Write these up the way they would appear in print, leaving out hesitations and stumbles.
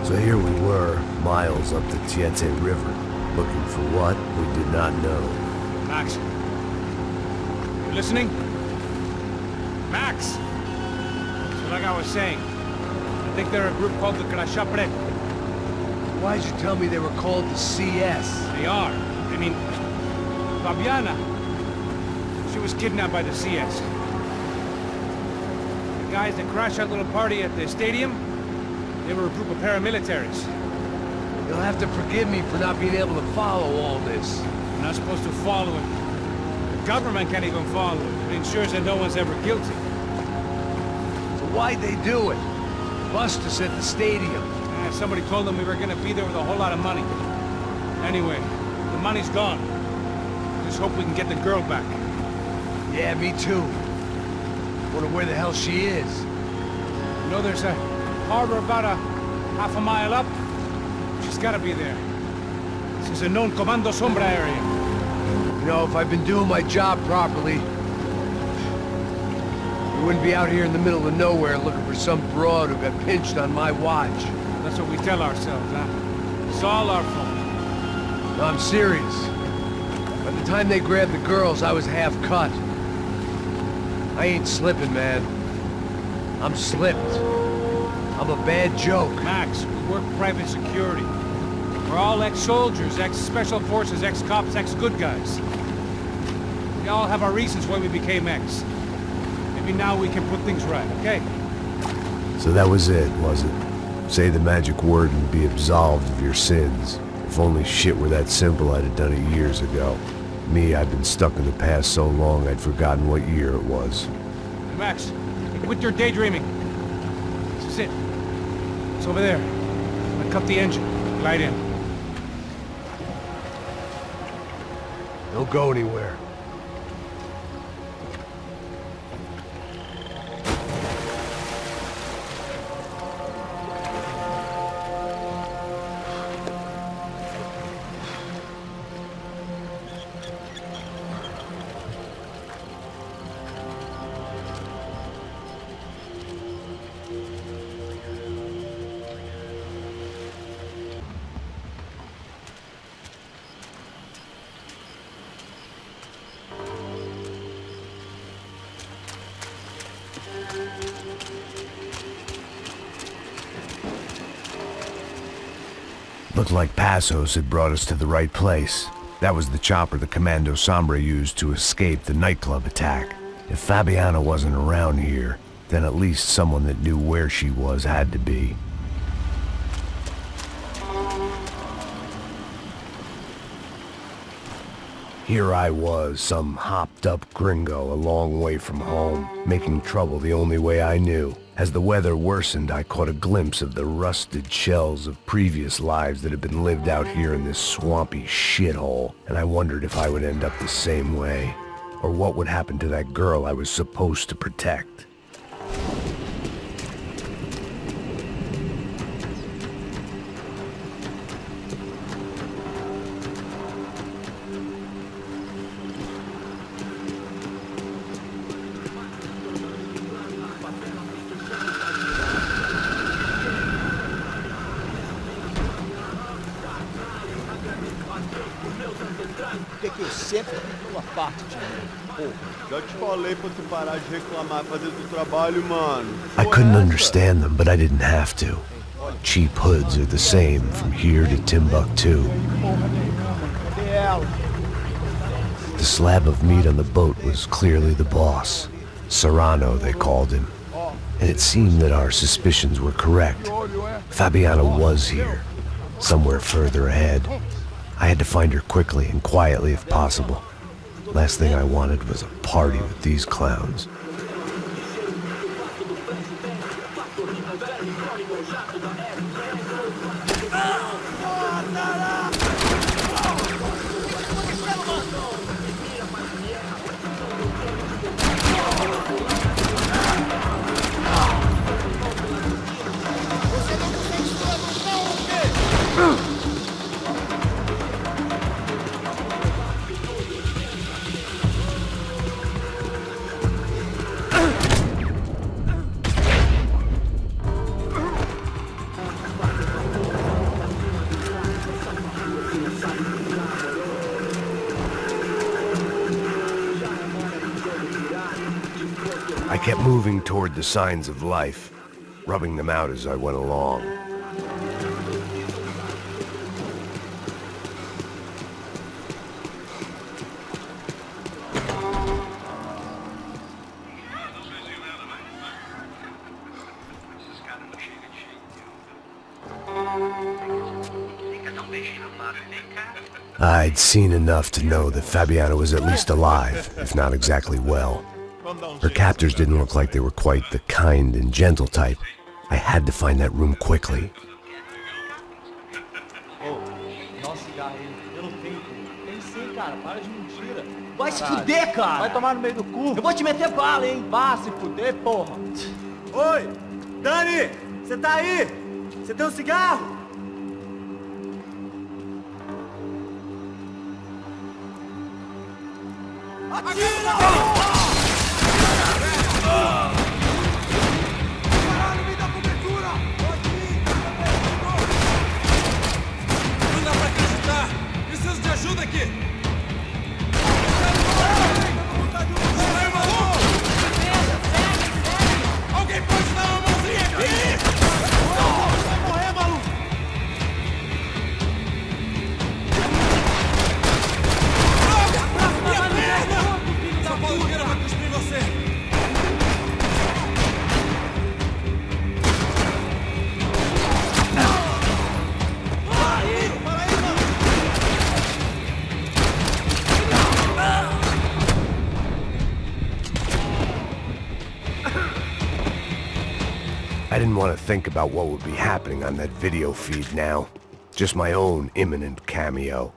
So here we were, miles up the Tiete River, looking for what we did not know. Max, you listening? Max! So like I was saying, I think they're a group called the Crashapre. Why'd you tell me they were called the CS? They are. I mean, Fabiana, she was kidnapped by the CS. The guys that crashed that little party at the stadium, they were a group of paramilitaries. You'll have to forgive me for not being able to follow all this. We're not supposed to follow it. The government can't even follow it. It ensures that no one's ever guilty. So why'd they do it? Bust us at the stadium. Somebody told them we were gonna be there with a whole lot of money. Anyway, the money's gone. Just hope we can get the girl back. Yeah, me too. Wonder where the hell she is. You know, there's a harbor about a half a mile up. She's gotta be there. This is a known comando Sombra area. You know, if I've been doing my job properly, we wouldn't be out here in the middle of nowhere looking for some broad who got pinched on my watch. That's what we tell ourselves, huh? It's all our fault. No, I'm serious. By the time they grabbed the girls, I was half cut. I ain't slipping, man. I'm slipped. I'm a bad joke. Max, we work private security. We're all ex-soldiers, ex-special forces, ex-cops, ex-good guys. We all have our reasons why we became ex. Maybe now we can put things right, okay? So that was it, was it? Say the magic word and be absolved of your sins. If only shit were that simple, I'd have done it years ago. Me, I've been stuck in the past so long I'd forgotten what year it was. Hey Max, quit your daydreaming. This is it. It's over there. I'm gonna cut the engine. Glide in. Don't go anywhere. Looked like Passos had brought us to the right place. That was the chopper the Commando Sombra used to escape the nightclub attack. If Fabiana wasn't around here, then at least someone that knew where she was had to be. Here I was, some hopped-up gringo a long way from home, making trouble the only way I knew. As the weather worsened, I caught a glimpse of the rusted shells of previous lives that had been lived out here in this swampy shithole, and I wondered if I would end up the same way, or what would happen to that girl I was supposed to protect. Que eu sempre pela parte de mim. Porra. Já te falei pra tu parar de reclamar fazendo o trabalho, mano. I couldn't understand them, but I didn't have to. Cheap hoods are the same from here to Timbuktu. The slab of meat on the boat was clearly the boss. Serrano, they called him. And it seemed that our suspicions were correct. Fabiana was here, somewhere further ahead. I had to find her quickly and quietly if possible. Last thing I wanted was a party with these clowns. moving toward the signs of life, rubbing them out as I went along. I'd seen enough to know that Fabiana was at least alive, if not exactly well. Her captors didn't look like they were quite the kind and gentle type. I had to find that room quickly. Vai se fuder, cara! Vai tomar no meio do cu! Eu vou te meter bala, hein? Vá se fuder, porra! Oi! Dani! Você tá aí? Você tem um cigarro? Atira! Caralho, me dá cobertura! Não dá pra acreditar! Preciso de ajuda aqui! Alguém pode dar uma mãozinha aqui? Vai morrer, maluco! Minha perna! Essa palugueira vai cuspir você! Para aí, mano! I didn't want to think about what would be happening on that video feed now. Just my own imminent cameo.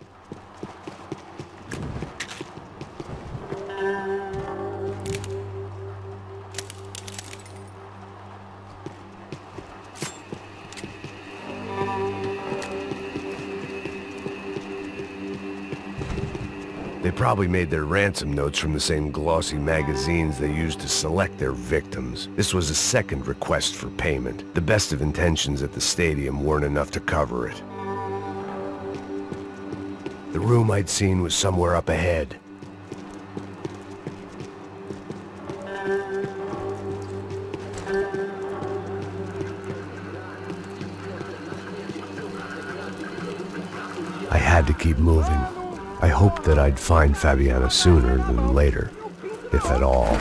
They probably made their ransom notes from the same glossy magazines they used to select their victims. This was a second request for payment. The best of intentions at the stadium weren't enough to cover it. The room I'd seen was somewhere up ahead. I had to keep moving. I hoped that I'd find Fabiana sooner than later, if at all.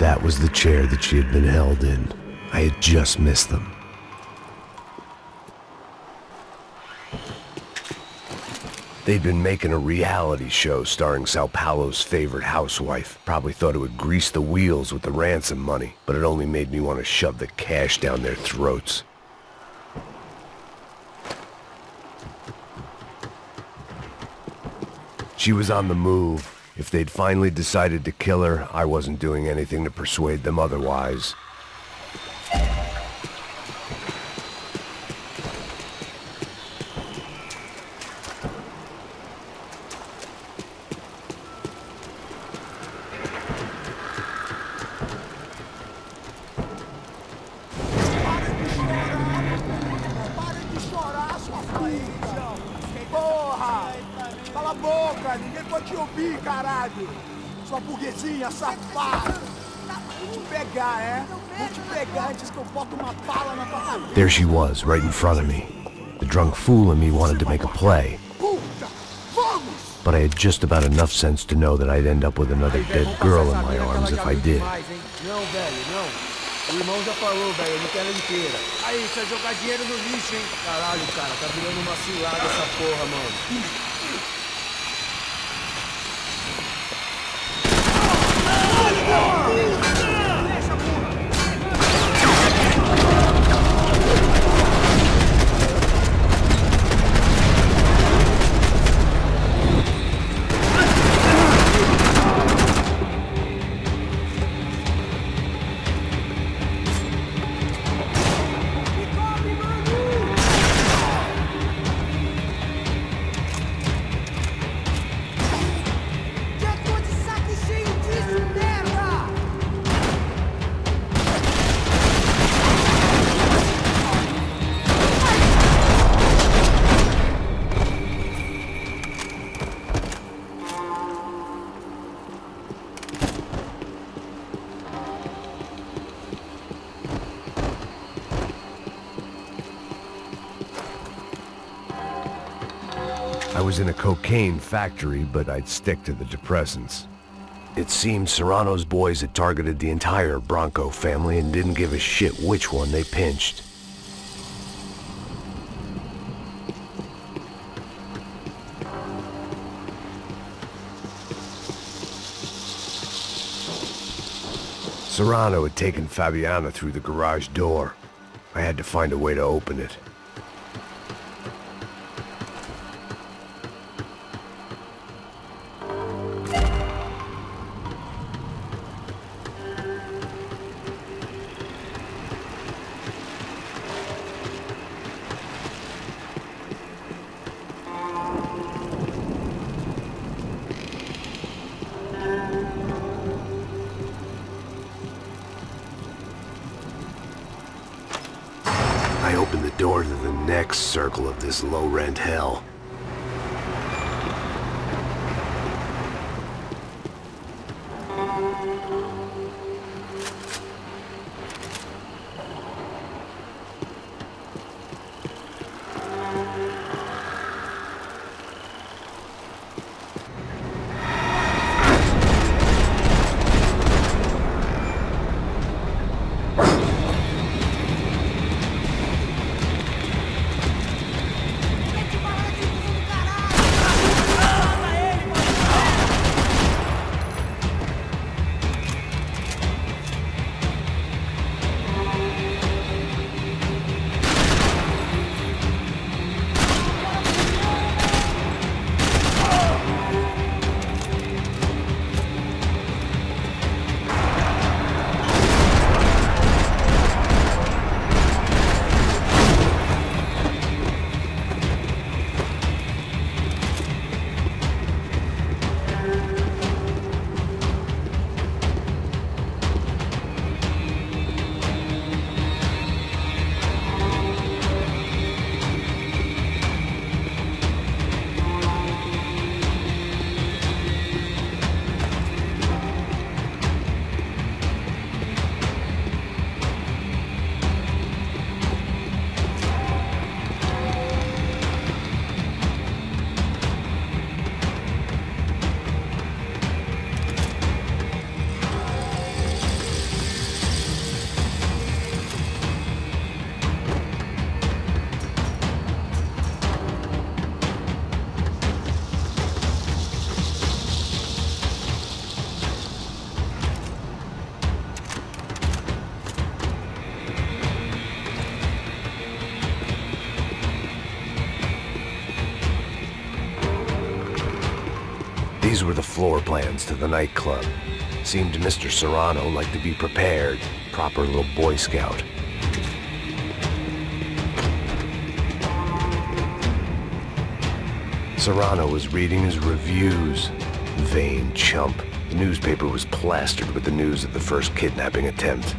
that was the chair that she had been held in. I had just missed them. They'd been making a reality show starring Sao Paulo's favorite housewife. Probably thought it would grease the wheels with the ransom money, but it only made me want to shove the cash down their throats. She was on the move. If they'd finally decided to kill her, I wasn't doing anything to persuade them otherwise. Ninguém pode te ouvir, caralho! Sua burguesinha safada! Vou te pegar, é? Vou te pegar antes que eu boto uma bala na tua cabeça. There she was, right in front of me. The drunk fool in me wanted to make a play. But I had just about enough sense to know that I'd end up with another dead girl in my arms if I did. Não, velho, não. O irmão já falou, velho, eu não quero ela inteira. Aí, você vai jogar dinheiro no lixo, hein? Caralho, cara, tá virando uma cilada essa porra, mano. I was in a cocaine factory, but I'd stick to the depressants. It seemed Serrano's boys had targeted the entire Bronco family and didn't give a shit which one they pinched. Serrano had taken Fabiana through the garage door. I had to find a way to open it. I opened the door to the next circle of this low-rent hell. These were the floor plans to the nightclub. Seemed Mr. Serrano like to be prepared. Proper little Boy Scout. Serrano was reading his reviews. Vain chump. The newspaper was plastered with the news of the first kidnapping attempt.